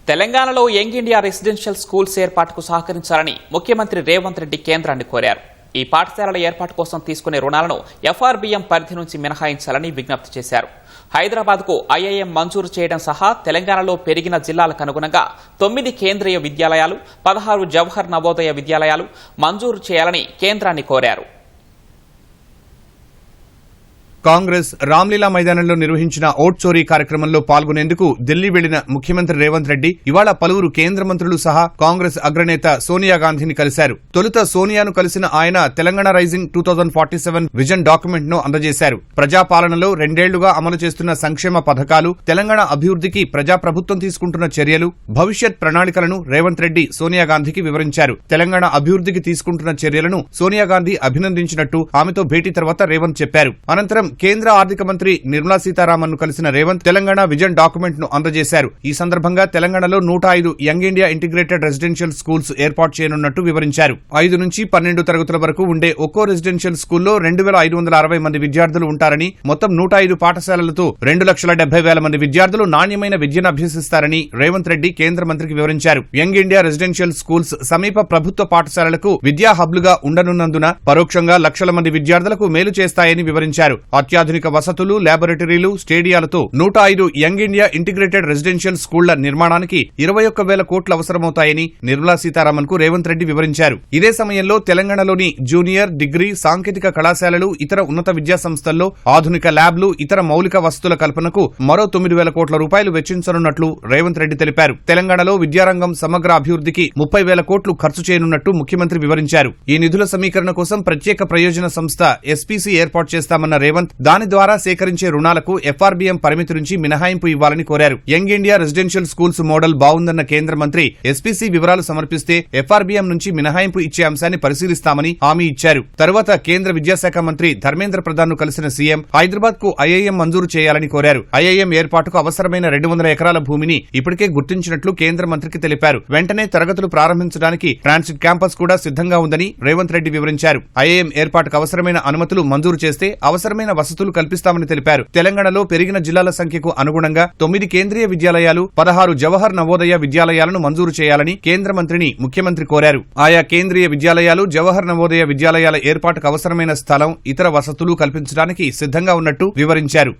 తెలంగాణలో young India residential schools ఏర్పాటుకు సహకరించాలని ముఖ్యమంత్రి రేవంత్ రెడ్డి కేంద్రాన్ని కోరారు. ఈ పాఠశాలల ఏర్పాటు కోసం తీసుకునే రుణాలను ఎఫ్ఆర్బీఎం పరిధి నుంచి మినహాయించాలని విజ్ఞప్తి చేశారు. హైదరాబాద్కు ఐఐఎం మంజూరు చేయడం సహా తెలంగాణలో పెరిగిన జిల్లాలకు అనుగుణంగా 9 కేంద్రీయ విద్యాలయాలు, 16 జవహర్ నవోదయ విద్యాలయాలు మంజూరు చేయాలని కేంద్రాన్ని కోరారు. కాంగ్రెస్ రామ్లీలా మైదానంలో నిర్వహించిన ఓట్ చోరీ కార్యక్రమంలో పాల్గొనేందుకు ఢిల్లీ వెళ్లిన ముఖ్యమంత్రి రేవంత్ రెడ్డి ఇవాళ పలువురు కేంద్ర మంత్రులు సహా కాంగ్రెస్ అగ్రనేత సోనియా గాంధీని కలిశారు. తొలుత సోనియాను కలిసిన ఆయన తెలంగాణ రైజింగ్ 2047 విజన్ డాక్యుమెంట్ ను అందజేశారు. ప్రజాపాలనలో 2 ఏళ్లుగా అమలు చేస్తున్న సంక్షేమ పథకాలు, తెలంగాణ అభివృద్ధికి ప్రజాప్రభుత్వం తీసుకుంటున్న చర్యలు, భవిష్యత్ ప్రణాళికలను రేవంత్ రెడ్డి సోనియా గాంధీకి వివరించారు. తెలంగాణ అభివృద్ధికి తీసుకుంటున్న చర్యలను సోనియా గాంధీ అభినందించినట్టు ఆమెతో భేటీ తర్వాత రేవంత్ చెప్పారు. అనంతరం కేంద్ర ఆర్థిక మంత్రి నిర్మలా సీతారామన్ ను కలిసిన రేవంత్ తెలంగాణ విజన్ డాక్యుమెంట్ ను అందజేశారు. ఈ సందర్భంగా తెలంగాణలో 105 young India integrated residential schools ఏర్పాటు చేయనున్నట్టు వివరించారు. 5 నుంచి 12 తరగతుల వరకు ఉండే ఒక్కో రెసిడెన్షియల్ స్కూల్లో 2560 మంది విద్యార్థులు ఉంటారని, మొత్తం 105 పాఠశాలలతో 2,70,000 మంది విద్యార్థులు నాణ్యమైన విద్యను అభ్యసిస్తారని రేవంత్ రెడ్డి కేంద్ర మంత్రికి వివరించారు. యంగ్ ఇండియా రెసిడెన్షియల్ స్కూల్స్ సమీప ప్రభుత్వ పాఠశాలలకు విద్యా హబ్లుగా ఉండనున్నందున పరోక్షంగా లక్షల మంది విద్యార్థులకు మేలు చేస్తాయని వివరించారు. అత్యాధునిక వసతులు, ల్యాబొరేటరీలు, స్టేడియాలతో 105 యంగ్ ఇండియా ఇంటిగ్రేటెడ్ రెసిడెన్షియల్ స్కూళ్ల నిర్మాణానికి 21,000 కోట్లు అవసరమవుతాయని నిర్మలా సీతారామన్ కు రేవంత్ రెడ్డి వివరించారు. ఇదే సమయంలో తెలంగాణలోని జూనియర్, డిగ్రీ, సాంకేతిక కళాశాలలు, ఇతర ఉన్నత విద్యా సంస్థల్లో ఆధునిక ల్యాబ్లు, ఇతర మౌలిక వసతుల కల్పనకు మరో 9,000 కోట్ల రూపాయలు వెచ్చించనున్నట్లు రేవంత్ రెడ్డి తెలిపారు. తెలంగాణలో విద్యారంగం సమగ్ర అభివృద్ధికి 30,000 కోట్లు ఖర్చు చేయనున్నట్టు ముఖ్యమంత్రి వివరించారు. ఈ నిధుల సమీకరణ కోసం ప్రత్యేక ప్రయోజన సంస్థ ఎస్పీసీ ఏర్పాటు చేస్తామన్న రేవంత్ దాని ద్వారా సేకరించే రుణాలకు ఎఫ్ఆర్బీఎం పరిమితి నుంచి మినహాయింపు ఇవ్వాలని కోరారు. Young India residential schools model బావుందన్న కేంద్ర మంత్రి ఎస్పీసీ వివరాలు సమర్పిస్తే ఎఫ్ఆర్బీఎం నుంచి మినహాయింపు ఇచ్చే అంశాన్ని పరిశీలిస్తామని హామీ ఇచ్చారు. తరువాత కేంద్ర విద్యాశాఖ మంత్రి ధర్మేంద్ర ప్రధాన్ ను కలిసిన సీఎం హైదరాబాద్ కు ఐఐఎం మంజూరు చేయాలని కోరారు. ఐఐఎం ఏర్పాటుకు అవసరమైన 200 ఎకరాల భూమిని ఇప్పటికే గుర్తించినట్లు కేంద్ర మంత్రికి తెలిపారు. వెంటనే తరగతులు ప్రారంభించడానికి ట్రాన్సిట్ క్యాంపస్ కూడా సిద్ధంగా ఉందని రేవంత్ రెడ్డి వివరించారు. ఐఐఎం ఏర్పాటుకు అవసరమైన అనుమతులు మంజూరు చేస్తే అవసరమైన వసతులు కల్పిస్తామని తెలిపారు. తెలంగాణలో పెరిగిన జిల్లాల సంఖ్యకు అనుగుణంగా 9 కేంద్రీయ విద్యాలయాలు, 16 జవహర్ నవోదయ విద్యాలయాలను మంజూరు చేయాలని కేంద్ర మంత్రిని ముఖ్యమంత్రి కోరారు. ఆయా కేంద్రీయ విద్యాలయాలు, జవహర్ నవోదయ విద్యాలయాల ఏర్పాటుకు అవసరమైన స్థలం, ఇతర వసతులు కల్పించడానికి సిద్ధంగా ఉన్నట్టు వివరించారు.